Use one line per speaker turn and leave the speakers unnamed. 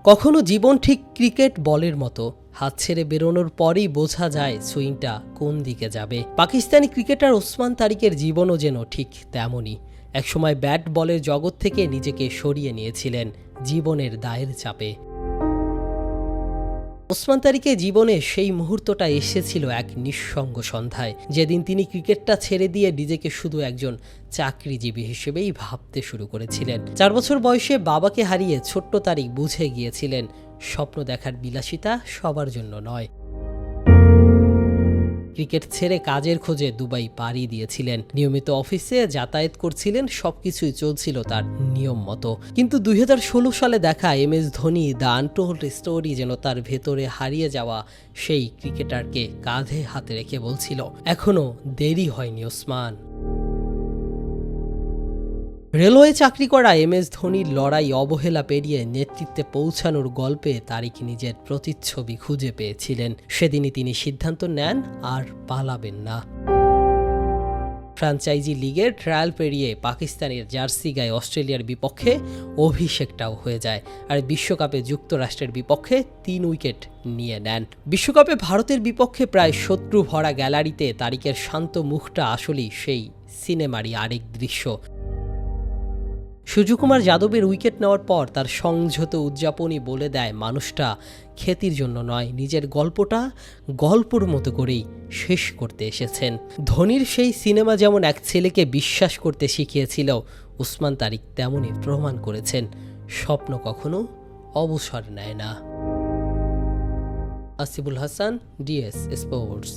কখনো জীবন ঠিক ক্রিকেট বলের মতো, হাত ছেড়ে বেরোনোর পরেই বোঝা যায় সুইংটা কোন দিকে যাবে। পাকিস্তানি ক্রিকেটার ওসমান তারিকের জীবনও যেন ঠিক তেমনই। একসময় ব্যাট বলের জগৎ থেকে নিজেকে সরিয়ে নিয়েছিলেন জীবনের দায়ের চাপে। ওসমান তারিকের জীবনে সেই মুহূর্তটা এসেছিল এক নিঃসঙ্গ সন্ধ্যায়, যেদিন তিনি ক্রিকেটটা ছেড়ে দিয়ে নিজেকে শুধু একজন চাকরিজীবী হিসেবেই ভাবতে শুরু করেছিলেন। 4 বছর বয়সে বাবাকে হারিয়ে ছোট্ট তারিক বুঝে গিয়েছিলেন স্বপ্ন দেখার বিলাসিতা সবার জন্য নয়। ক্রিকেট ছেড়ে কাজের খোঁজে দুবাই পাড়ি দিয়েছিলেন। নিয়মিত অফিসে যাতায়াত করছিলেন, সবকিছুই চলছিল তার নিয়ম মতো। কিন্তু 2016 সালে দেখা MS Dhoni the untold story যেন তার ভেতরে হারিয়ে যাওয়া সেই ক্রিকেটারকে কাঁধে হাতে রেখে বলছিল, এখনো দেরি হয়নি ওসমান। রেলওয়ে চাকরি করা MS ধোনির লড়াই অবহেলা পেরিয়ে নেতৃত্বে পৌঁছানোর গল্পে তারিক নিজের প্রতিচ্ছবি খুঁজে পেয়েছিলেন। সেদিনই তিনি সিদ্ধান্ত নেন আর পালাবেন না। ফ্র্যাঞ্চাইজি লিগের ট্রায়াল পেরিয়ে পাকিস্তানের জার্সি গায়ে অস্ট্রেলিয়ার বিপক্ষে অভিষেকটাও হয়ে যায়, আর বিশ্বকাপে যুক্তরাষ্ট্রের বিপক্ষে 3 উইকেট নিয়ে নেন। বিশ্বকাপে ভারতের বিপক্ষে প্রায় শত্রু ভরা গ্যালারিতে তারিকের শান্ত মুখটা আসলেই সেই সিনেমারই আরেক দৃশ্য। সূর্যকুমার যাদবের উইকেট নেওয়ার পর তার সংযত উদযাপনই বলে দেয় মানুষটা খ্যাতির জন্য নয়, নিজের গল্পটা গল্পর মতো করেই শেষ করতে এসেছেন। ধোনির সেই সিনেমা যেমন এক ছেলেকে বিশ্বাস করতে শিখিয়েছিল, ওসমান তারিক তেমনই প্রমাণ করেছেন স্বপ্ন কখনো অবসর নেয় না। Asiful Hasan, DS sports.